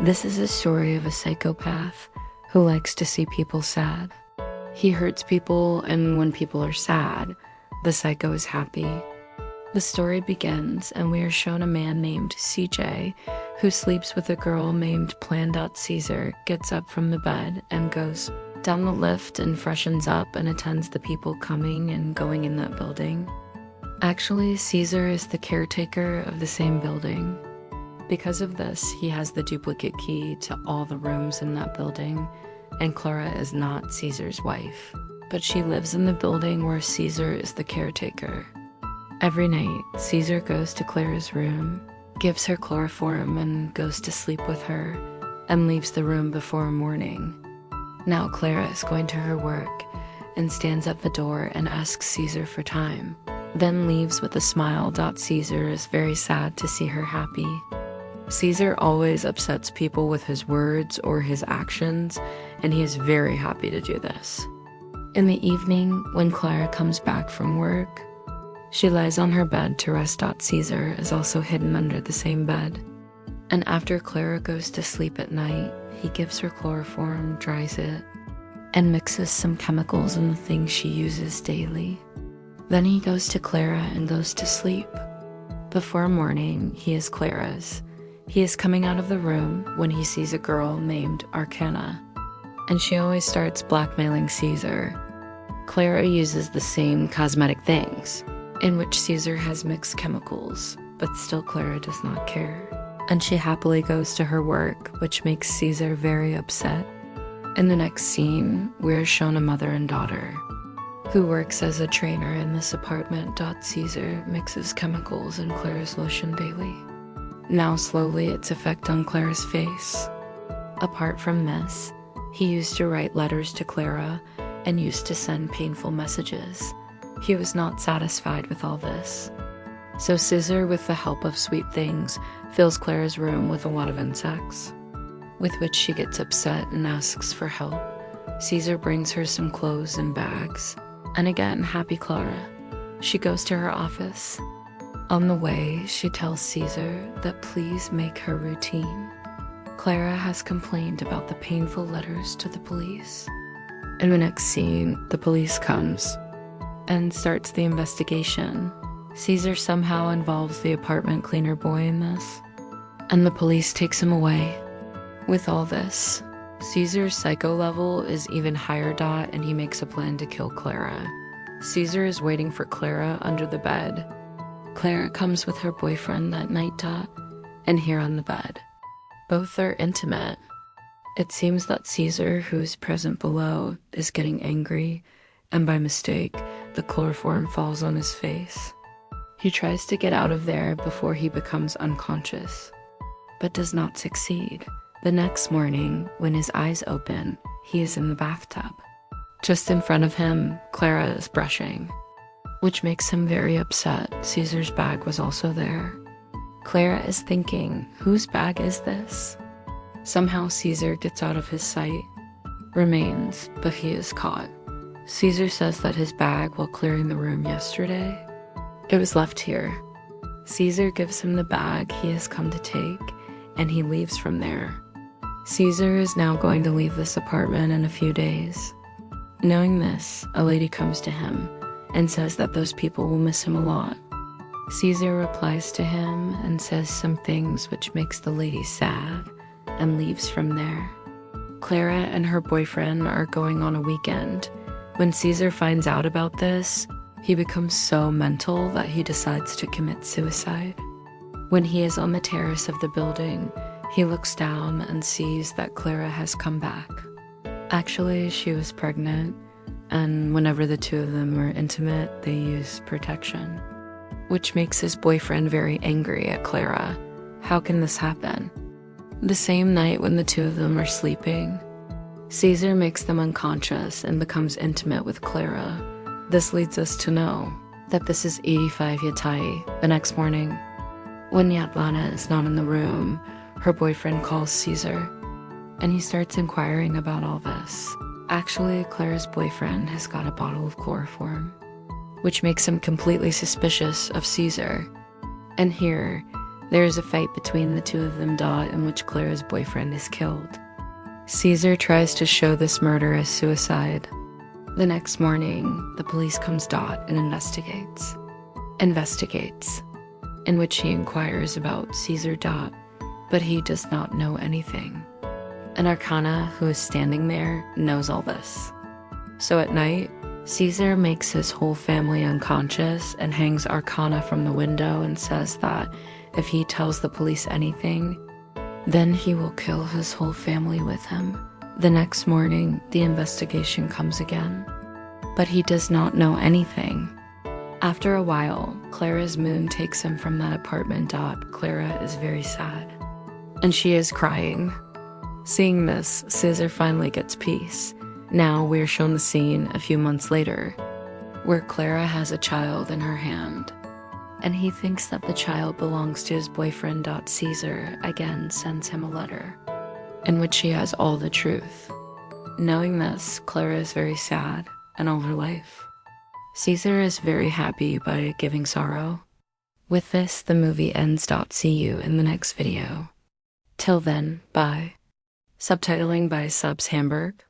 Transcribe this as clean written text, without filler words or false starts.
This is a story of a psychopath who likes to see people sad. He hurts people, and when people are sad, the psycho is happy. The story begins, and we are shown a man named CJ who sleeps with a girl named Plan. Caesar gets up from the bed and goes down the lift and freshens up and attends the people coming and going in that building. Actually, Caesar is the caretaker of the same building. Because of this, he has the duplicate key to all the rooms in that building, and Clara is not Caesar's wife, but she lives in the building where Caesar is the caretaker. Every night, Caesar goes to Clara's room, gives her chloroform, and goes to sleep with her, and leaves the room before morning. Now Clara is going to her work, and stands at the door and asks Caesar for time, then leaves with a smile. Caesar is very sad to see her happy. Caesar always upsets people with his words or his actions, and he is very happy to do this. In the evening, when Clara comes back from work, she lies on her bed to rest. Caesar is also hidden under the same bed. And after Clara goes to sleep at night, he gives her chloroform, dries it, and mixes some chemicals in the things she uses daily. Then he goes to Clara and goes to sleep. Before morning, he is Clara's. He is coming out of the room when he sees a girl named Arcana, and she always starts blackmailing Caesar. Clara uses the same cosmetic things, in which Caesar has mixed chemicals, but still Clara does not care, and she happily goes to her work, which makes Caesar very upset. In the next scene, we are shown a mother and daughter, who works as a trainer in this apartment. Caesar mixes chemicals in Clara's lotion daily. Now slowly its effect on Clara's face. Apart from this, he used to write letters to Clara and used to send painful messages. He was not satisfied with all this. So Caesar, with the help of sweet things, fills Clara's room with a lot of insects, with which she gets upset and asks for help. Caesar brings her some clothes and bags, and again, happy Clara. She goes to her office. On the way, she tells Caesar that please make her routine. Clara has complained about the painful letters to the police. In the next scene, the police comes and starts the investigation. Caesar somehow involves the apartment cleaner boy in this, and the police takes him away. With all this, Caesar's psycho level is even higher. And he makes a plan to kill Clara. Caesar is waiting for Clara under the bed. Clara comes with her boyfriend that night. And here on the bed, both are intimate. It seems that Caesar, who is present below, is getting angry, and by mistake, the chloroform falls on his face. He tries to get out of there before he becomes unconscious, but does not succeed. The next morning, when his eyes open, he is in the bathtub. Just in front of him, Clara is brushing, which makes him very upset. Caesar's bag was also there. Clara is thinking, whose bag is this? Somehow Caesar gets out of his sight, remains, but he is caught. Caesar says that his bag while clearing the room yesterday, it was left here. Caesar gives him the bag he has come to take, and he leaves from there. Caesar is now going to leave this apartment in a few days. Knowing this, a lady comes to him and says that those people will miss him a lot. Caesar replies to him and says some things which makes the lady sad and leaves from there. Clara and her boyfriend are going on a weekend. When Caesar finds out about this, he becomes so mental that he decides to commit suicide. When he is on the terrace of the building, he looks down and sees that Clara has come back. Actually, she was pregnant, and whenever the two of them are intimate, they use protection, which makes his boyfriend very angry at Clara. How can this happen? The same night when the two of them are sleeping, Caesar makes them unconscious and becomes intimate with Clara. This leads us to know that this is 85 Yatai. The next morning, when Yatlana is not in the room, her boyfriend calls Caesar, and he starts inquiring about all this. Actually, Clara's boyfriend has got a bottle of chloroform, which makes him completely suspicious of Caesar. And here, There is a fight between the two of them, in which Clara's boyfriend is killed. Caesar tries to show this murder as suicide. The next morning, the police comes and investigates, in which he inquires about Caesar, but he does not know anything. And Arcana, who is standing there, knows all this. So at night, Caesar makes his whole family unconscious and hangs Arcana from the window and says that if he tells the police anything, then he will kill his whole family with him. The next morning, the investigation comes again, but he does not know anything. After a while, Clara's moon takes him from that apartment. Clara is very sad, and she is crying. Seeing this, Caesar finally gets peace. Now we're shown the scene a few months later, where Clara has a child in her hand, and he thinks that the child belongs to his boyfriend. Caesar again sends him a letter, in which he has all the truth. Knowing this, Clara is very sad and all her life. Caesar is very happy by giving sorrow. With this, the movie ends. See you in the next video. Till then, bye. Subtitling by Subs Hamburg.